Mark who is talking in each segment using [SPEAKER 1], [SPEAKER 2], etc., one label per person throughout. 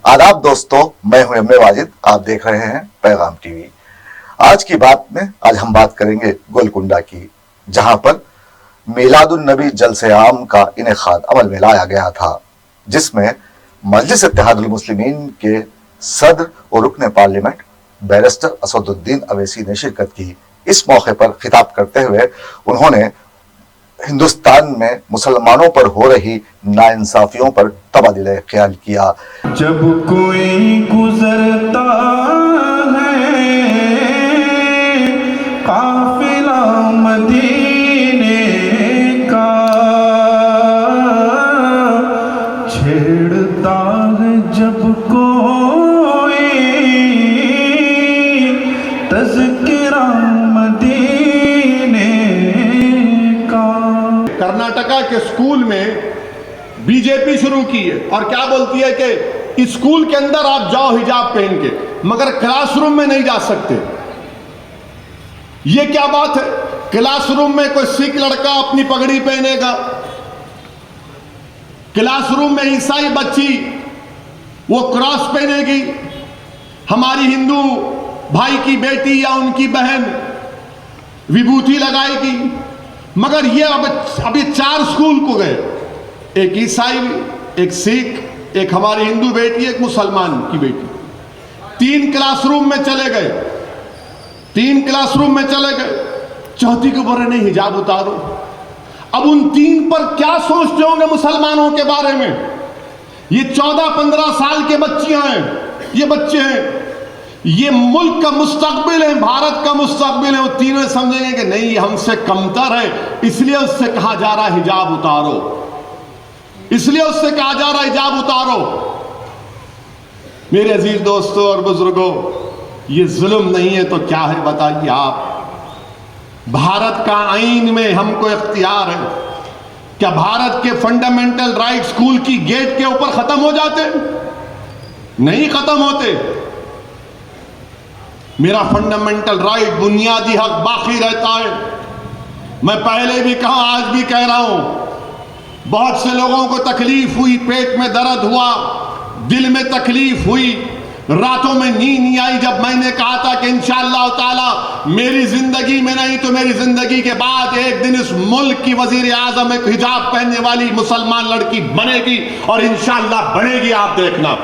[SPEAKER 1] आदाब दोस्तों, मैं हूं एम ए वाजिद। आप देख रहे हैं पैगाम टीवी। आज की बात में आज हम बात करेंगे गोलकुंडा की, जहां पर मिलादुन नबी जलसे आम का इनेकाद अमल में लाया गया था, जिसमें मजलिस इत्तेहादुल मुस्लिमीन के सदर और रुकन पार्लियामेंट बैरिस्टर असदुद्दीन अवैसी ने शिरकत की। इस मौके पर खिताब करते हुए उन्होंने हिंदुस्तान में मुसलमानों पर हो रही नाइंसाफियों पर तबादिले ख्याल किया।
[SPEAKER 2] जब कोई गुजरता है काफिला मदीने का, छेड़ता है जब कोई तज़किरा मदीने का।
[SPEAKER 3] कर्नाटका के स्कूल में बीजेपी शुरू की है और क्या बोलती है कि स्कूल के अंदर आप जाओ हिजाब पहन के, मगर क्लासरूम में नहीं जा सकते। ये क्या बात है? क्लासरूम में कोई सिख लड़का अपनी पगड़ी पहनेगा, क्लासरूम में ईसाई बच्ची वो क्रॉस पहनेगी, हमारी हिंदू भाई की बेटी या उनकी बहन विभूति लगाएगी। मगर ये अब ये 4 स्कूल को गए, एक ईसाई, एक सिख, एक हमारी हिंदू बेटी, एक मुसलमान की बेटी। 3 क्लासरूम में चले गए, 3 क्लासरूम में चले गए। चौथी को बोले नहीं हिजाब उतारो। अब उन 3 पर क्या सोचते होंगे मुसलमानों के बारे में? ये 14-15 साल के बच्चियां हैं, ये बच्चे हैं, ये मुल्क का मुस्तकबिल है, भारत का मुस्तकबिल है। वो तीनों समझेंगे कि नहीं, हमसे कमतर है, इसलिए उससे कहा जा रहा है हिजाब उतारो, इसलिए उससे कहा जा रहा है हिजाब उतारो। मेरे अजीज दोस्तों और बुजुर्गों, ये जुल्म नहीं है तो क्या है बताइए आप? भारत का आईन में हमको इख्तियार है। क्या भारत के फंडामेंटल राइट स्कूल की गेट के ऊपर खत्म हो जाते? नहीं खत्म होते। मेरा फंडामेंटल राइट, बुनियादी हक बाकी रहता है। मैं पहले भी कहा, आज भी कह रहा हूं, बहुत से लोगों को तकलीफ हुई, पेट में दर्द हुआ, दिल में तकलीफ हुई, रातों में नींद नहीं आई जब मैंने कहा था कि इंशाअल्लाह ताला मेरी जिंदगी में नहीं तो मेरी जिंदगी के बाद एक दिन इस मुल्क की वजीर आजम एक हिजाब पहनने वाली मुसलमान लड़की बनेगी, और इंशाअल्लाह बनेगी, आप देखना।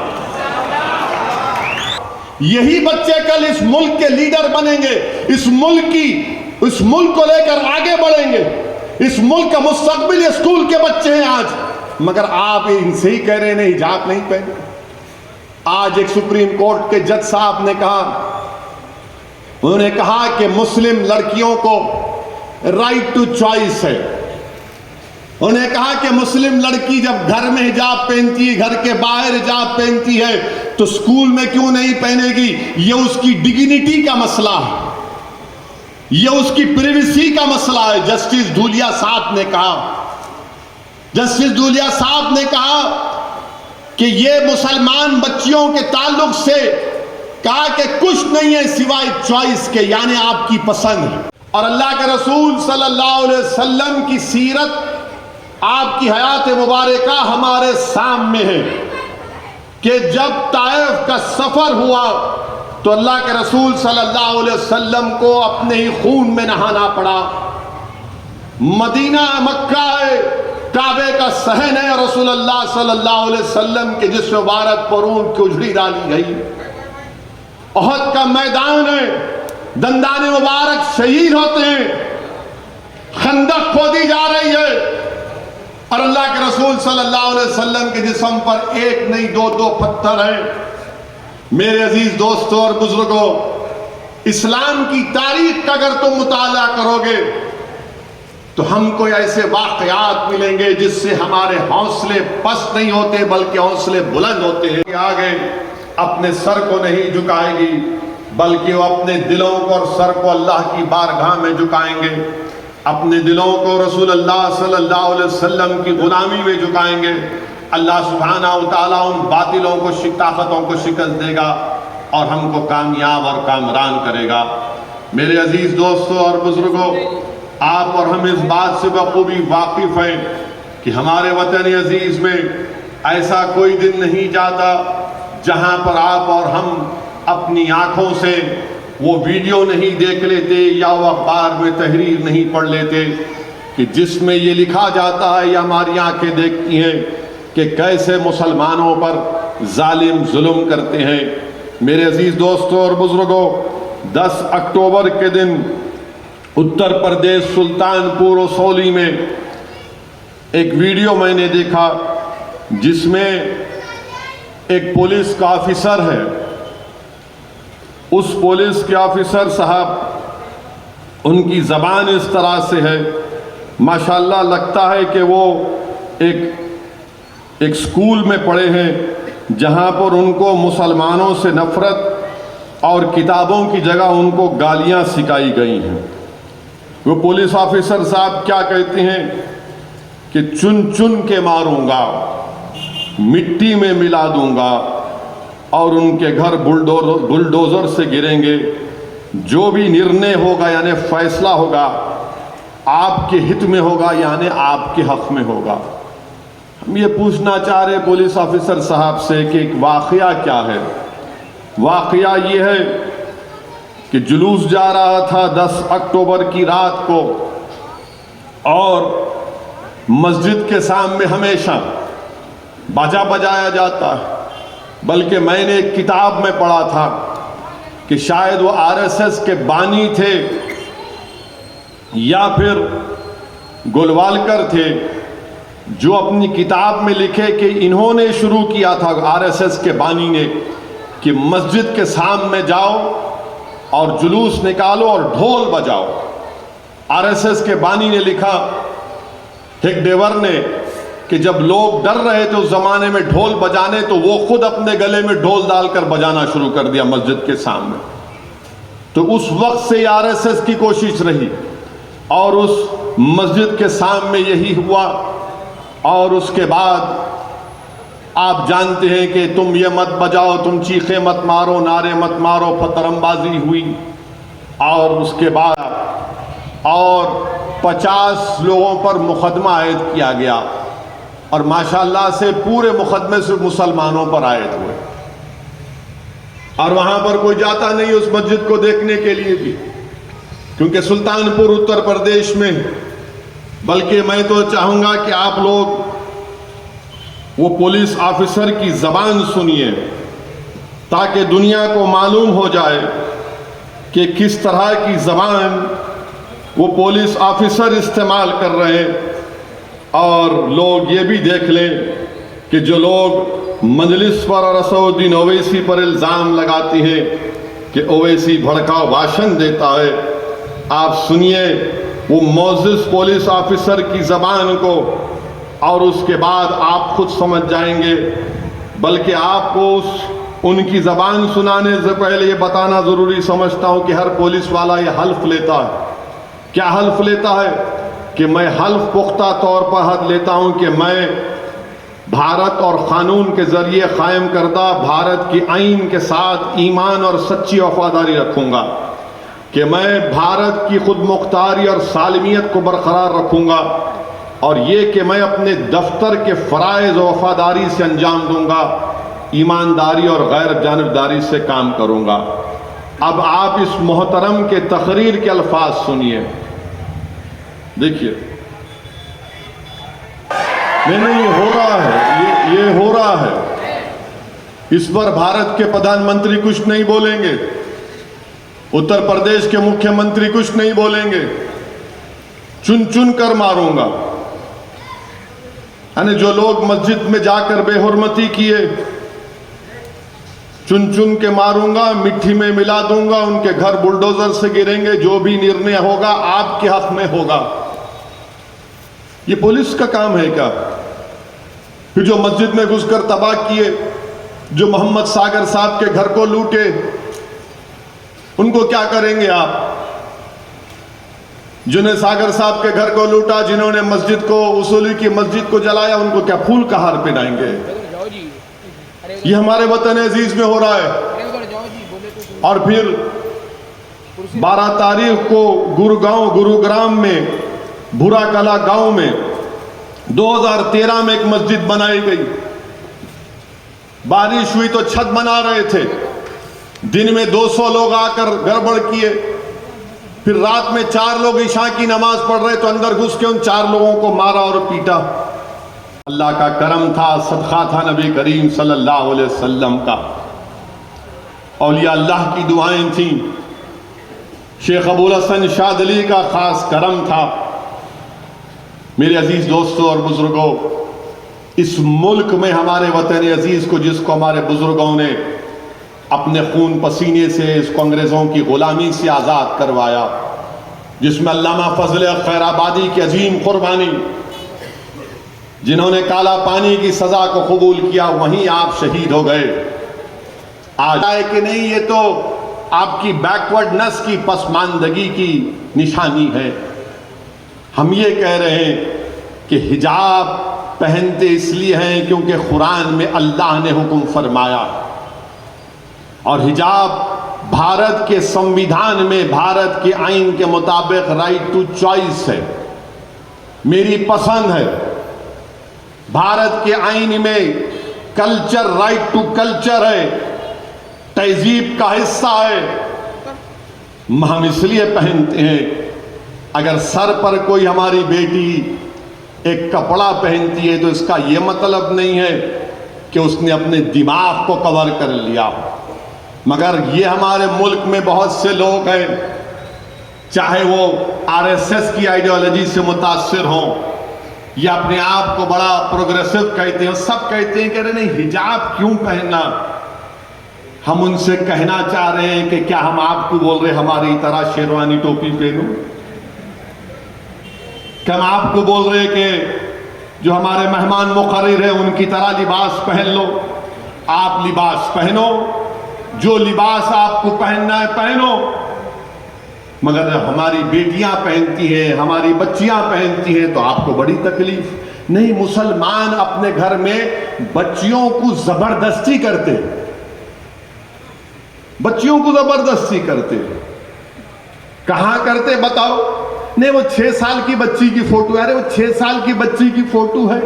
[SPEAKER 3] यही बच्चे कल इस मुल्क के लीडर बनेंगे, इस मुल्क को लेकर आगे बढ़ेंगे। इस मुल्क का मुस्तकबिल ये स्कूल के बच्चे हैं आज, मगर आप इनसे ही कह रहे हैं हिजाब नहीं पहने। आज एक सुप्रीम कोर्ट के जज साहब ने कहा, उन्होंने कहा कि मुस्लिम लड़कियों को राइट टू चॉइस है। उन्होंने कहा कि मुस्लिम लड़की जब घर में हिजाब पहनती है, घर के बाहर हिजाब पहनती है, तो स्कूल में क्यों नहीं पहनेगी? ये उसकी डिग्निटी का मसला है, ये उसकी प्राइवेसी का मसला है। जस्टिस धूलिया साहब ने कहा, जस्टिस धूलिया साहब ने कहा कि ये मुसलमान बच्चियों के ताल्लुक से कहा कि कुछ नहीं है सिवाय चॉइस के, यानी आपकी पसंद है। और अल्लाह के रसूल सल्लल्लाहु अलैहि वसल्लम की सीरत, आपकी हयात मुबारका हमारे सामने है कि जब ताइफ का सफर हुआ तो अल्लाह के रसूल सल्लल्लाहु अलैहि वसल्लम को अपने ही खून में नहाना पड़ा। मदीना मक्का है, काबे का सहन है, रसूलुल्लाह सल्लल्लाहु अलैहि वसल्लम के जिस्म मुबारक पर ऊंट की उजड़ी डाली गई। ओहद का मैदान है, दंदाने मुबारक शहीद होते हैं, खंदक खोदी जा रही है, और अल्लाह के रसूल सल्लल्लाहु अलैहि वसल्लम के जिस्म पर एक नहीं 2-2 पत्थर हैं। मेरे अजीज दोस्तों और बुजुर्गों, इस्लाम की तारीख का अगर तुम मुताला करोगे तो हमको ऐसे वाकयात मिलेंगे जिससे हमारे हौसले पस्त नहीं होते बल्कि हौसले बुलंद होते हैं। आगे अपने सर को नहीं झुकाएगी बल्कि वो अपने दिलों को और सर को अल्लाह की बारगाह में झुकाएंगे, अपने दिलों को रसूलुल्लाह सल्लल्लाहु अलैहि वसल्लम की गुलामी में झुकाएंगे। अल्लाह सुब्हानहू व तआला उन बातिलों को, ताकतों को शिकस्त देगा और हमको कामयाब और कामरान करेगा। मेरे अजीज दोस्तों और बुजुर्गों, आप और हम इस बात से बखूबी वाकिफ हैं कि हमारे वतन अजीज में ऐसा कोई दिन नहीं जाता جہاں پر آپ اور ہم اپنی آنکھوں سے وہ ویڈیو نہیں دیکھ لیتے یا وہ اخبار میں تحریر نہیں پڑھ لیتے کہ جس میں یہ لکھا جاتا ہے یا ہماری آنکھیں دیکھتی ہیں کہ کیسے مسلمانوں پر ظالم ظلم کرتے ہیں۔ میرے عزیز دوستوں اور بزرگوں، 10 اکتوبر کے دن اتر پردیش سلطان پور اسولی میں ایک ویڈیو میں نے دیکھا جس میں ایک پولیس کا آفیسر ہے۔ اس پولیس کے آفیسر صاحب، ان کی زبان اس طرح سے ہے، ماشاءاللہ لگتا ہے کہ وہ ایک اسکول میں پڑھے ہیں جہاں پر ان کو مسلمانوں سے نفرت اور کتابوں کی جگہ ان کو گالیاں سکھائی گئی ہیں۔ وہ پولیس آفیسر صاحب کیا کہتے ہیں کہ چن چن کے ماروں گا، مٹی میں ملا دوں گا اور ان کے گھر بلڈوزر سے گریں گے۔ جو بھی نرنے ہوگا یعنی فیصلہ ہوگا آپ کے ہت میں ہوگا، یعنی آپ کے حق میں ہوگا۔ ہم یہ پوچھنا چاہ رہے پولیس آفیسر صاحب سے کہ ایک واقعہ کیا ہے۔ واقعہ یہ ہے کہ جلوس جا رہا تھا 10 اکتوبر کی رات کو، اور مسجد کے سامنے ہمیشہ باجا بجایا جاتا ہے، بلکہ میں نے ایک کتاب میں پڑھا تھا کہ شاید وہ RSS کے بانی تھے یا پھر گولوالکر تھے جو اپنی کتاب میں لکھے کہ انہوں نے شروع کیا تھا، RSS کے بانی نے، کہ مسجد کے سامنے جاؤ اور جلوس نکالو اور ڈھول بجاؤ۔ RSS کے بانی نے لکھا ہیک ڈیور نے کہ جب لوگ ڈر رہے تھے اس زمانے میں ڈھول بجانے، تو وہ خود اپنے گلے میں ڈھول ڈال کر بجانا شروع کر دیا مسجد کے سامنے۔ تو اس وقت سے RSS کی کوشش رہی اور اس مسجد کے سامنے یہی ہوا، اور اس کے بعد آپ جانتے ہیں کہ تم یہ مت بجاؤ، تم چیخیں مت مارو، نعرے مت مارو، پترم بازی ہوئی، اور اس کے بعد اور 50 لوگوں پر مقدمہ عائد کیا گیا، اور ماشاءاللہ سے پورے مقدمے سے مسلمانوں پر عائد ہوئے، اور وہاں پر کوئی جاتا نہیں اس مسجد کو دیکھنے کے لیے بھی، کیونکہ سلطان پور اتر پردیش میں، بلکہ میں تو چاہوں گا کہ آپ لوگ وہ پولیس آفیسر کی زبان سنیے تاکہ دنیا کو معلوم ہو جائے کہ کس طرح کی زبان وہ پولیس آفیسر استعمال کر رہے ہیں، اور لوگ یہ بھی دیکھ لیں کہ جو لوگ مجلس پر اور اسد الدین اویسی پر الزام لگاتی ہیں کہ اویسی بھڑکاؤ بھاشن دیتا ہے، آپ سنیے وہ معزز پولیس آفیسر کی زبان کو، اور اس کے بعد آپ خود سمجھ جائیں گے۔ بلکہ آپ کو ان کی زبان سنانے سے پہلے یہ بتانا ضروری سمجھتا ہوں کہ ہر پولیس والا یہ حلف لیتا ہے۔ کیا حلف لیتا ہے؟ کہ میں حلف پختہ طور پر حد لیتا ہوں کہ میں بھارت اور قانون کے ذریعے قائم کردہ بھارت کی آئین کے ساتھ ایمان اور سچی وفاداری رکھوں گا، کہ میں بھارت کی خود مختاری اور سالمیت کو برقرار رکھوں گا، اور یہ کہ میں اپنے دفتر کے فرائض و وفاداری سے انجام دوں گا، ایمانداری اور غیر جانبداری سے کام کروں گا۔ اب آپ اس محترم کے تقریر کے الفاظ سنیے، دیکھیے۔ نہیں یہ ہو رہا ہے، یہ ہو رہا ہے، اس پر بھارت کے پردھان منتری کچھ نہیں بولیں گے، اتر پردیش کے مکھیہ منتری کچھ نہیں بولیں گے، چن چن کر ماروں گا۔ یعنی جو لوگ مسجد میں جا کر بے حرمتی کیے، چن چن کے ماروں گا، مٹی میں ملا دوں گا، ان کے گھر بلڈوزر سے گریں گے، جو بھی نرنے ہوگا آپ کے حق میں ہوگا۔ یہ پولیس کا کام ہے کیا؟ پھر جو مسجد میں گھس کر تباہ کیے، جو محمد ساگر صاحب کے گھر کو لوٹے، ان کو کیا کریں گے آپ؟ جنہیں ساگر صاحب کے گھر کو لوٹا، جنہوں نے مسجد کو، اصولی کی مسجد کو جلایا، ان کو کیا پھول کا ہار پہنائیں گے؟ یہ ہمارے وطن عزیز میں ہو رہا ہے۔ اور پھر 12 تاریخ کو گروگرام میں بھورا کلا گاؤں میں 2013 میں ایک مسجد بنائی گئی، बारिश हुई तो छत बना रहे थे, दिन में 200 लोग आकर गड़बड़ किए, फिर रात में 4 लोग इशा की नमाज पढ़ रहे तो अंदर घुस के उन 4 लोगों को मारा और पीटा। अल्लाह का करम था, सदका था नबी करीम सल्लल्लाहु अलैहि वसल्लम का, औलिया अल्लाह की दुआएं थीं, शेख अबुल हसन शादली का खास करम था। मेरे अजीज दोस्तों और बुजुर्गों, इस मुल्क में हमारे वतन अजीज को, जिसको हमारे बुजुर्गों ने अपने खून पसीने से इसको अंग्रेजों की गुलामी से आज़ाद करवाया, जिसमें अल्लामा फजल खैराबादी की अजीम कुर्बानी, जिन्होंने काला पानी की सजा को कबूल किया, वहीं आप शहीद हो गए। आज आए कि नहीं, ये तो आपकी बैकवर्डनेस की, पसमानदगी की निशानी है। हम ये कह रहे हैं कि हिजाब पहनते इसलिए हैं क्योंकि कुरान में अल्लाह ने हुक्म फरमाया, और हिजाब भारत के संविधान में, भारत के आइन के मुताबिक राइट टू चॉइस है, मेरी पसंद है। भारत के आइन में कल्चर, राइट टू कल्चर है, तहजीब का हिस्सा है। हम इसलिए पहनते हैं। अगर सर पर कोई हमारी बेटी एक कपड़ा पहनती है तो इसका यह मतलब नहीं है कि उसने अपने दिमाग को कवर कर लिया। मगर ये हमारे मुल्क में बहुत से लोग हैं, चाहे वो आरएसएस की आइडियोलॉजी से मुतासिर हों या अपने आप को बड़ा प्रोग्रेसिव कहते हैं, सब कहते हैं कि अरे नहीं, हिजाब क्यों पहनना। हम उनसे कहना चाह रहे हैं कि क्या हम आपको बोल रहे हमारी तरह शेरवानी टोपी पहनो? क्या हम आपको बोल रहे कि जो हमारे मेहमान मुकर्रर है उनकी तरह लिबास पहन लो? आप लिबास पहनो, जो लिबास आपको पहनना है पहनो। मगर हमारी बेटियां पहनती हैं, हमारी बच्चियां पहनती हैं तो आपको बड़ी तकलीफ। नहीं, मुसलमान अपने घर में बच्चियों को जबरदस्ती करते, बच्चियों को जबरदस्ती करते। कहां करते बताओ? नहीं, वो 6 साल की बच्ची की फोटो है, अरे वो 6 साल की बच्ची की फोटो है,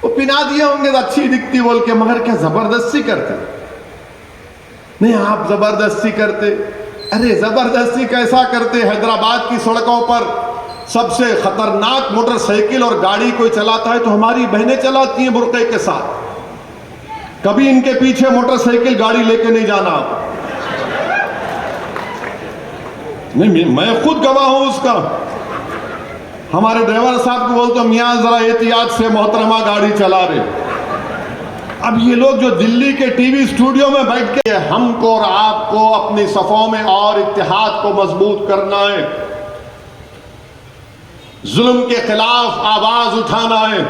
[SPEAKER 3] वो पिना दिए होंगे तो अच्छी दिखती बोल के, मगर क्या जबरदस्ती करते? नहीं, आप जबरदस्ती करते। अरे जबरदस्ती कैसा करते? हैदराबाद की सड़कों पर सबसे खतरनाक मोटरसाइकिल और गाड़ी कोई चलाता है तो हमारी बहनें चलाती हैं बुर्के के साथ। कभी इनके पीछे मोटरसाइकिल गाड़ी लेके नहीं जाना आप। नहीं, मैं खुद गवाह हूं उसका। हमारे ड्राइवर साहब को बोलते मियां जरा एहतियात से मोहतरमा गाड़ी चला रहे। अब ये लोग जो दिल्ली के टीवी स्टूडियो में बैठ के हमको और आपको अपनी सफों में और इत्तेहाद को मजबूत करना है, जुल्म के खिलाफ आवाज उठाना है,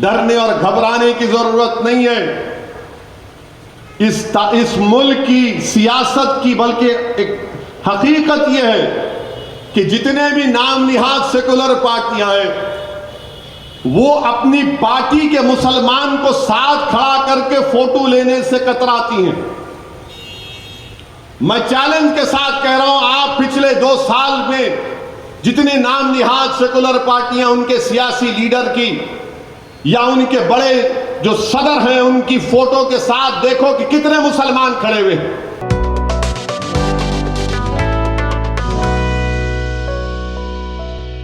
[SPEAKER 3] डरने और घबराने की जरूरत नहीं है। इस मुल्क की सियासत की बल्कि एक हकीकत यह है कि जितने भी नाम निहाद सेकुलर पार्टियां हैं वो अपनी पार्टी के मुसलमान को साथ खड़ा करके फोटो लेने से कतराती हैं। मैं चैलेंज के साथ कह रहा हूं, आप पिछले 2 साल में जितनी नाम निहाद सेकुलर पार्टियां, उनके सियासी लीडर की या उनके बड़े जो सदर हैं उनकी फोटो के साथ देखो कि कितने मुसलमान खड़े हुए हैं।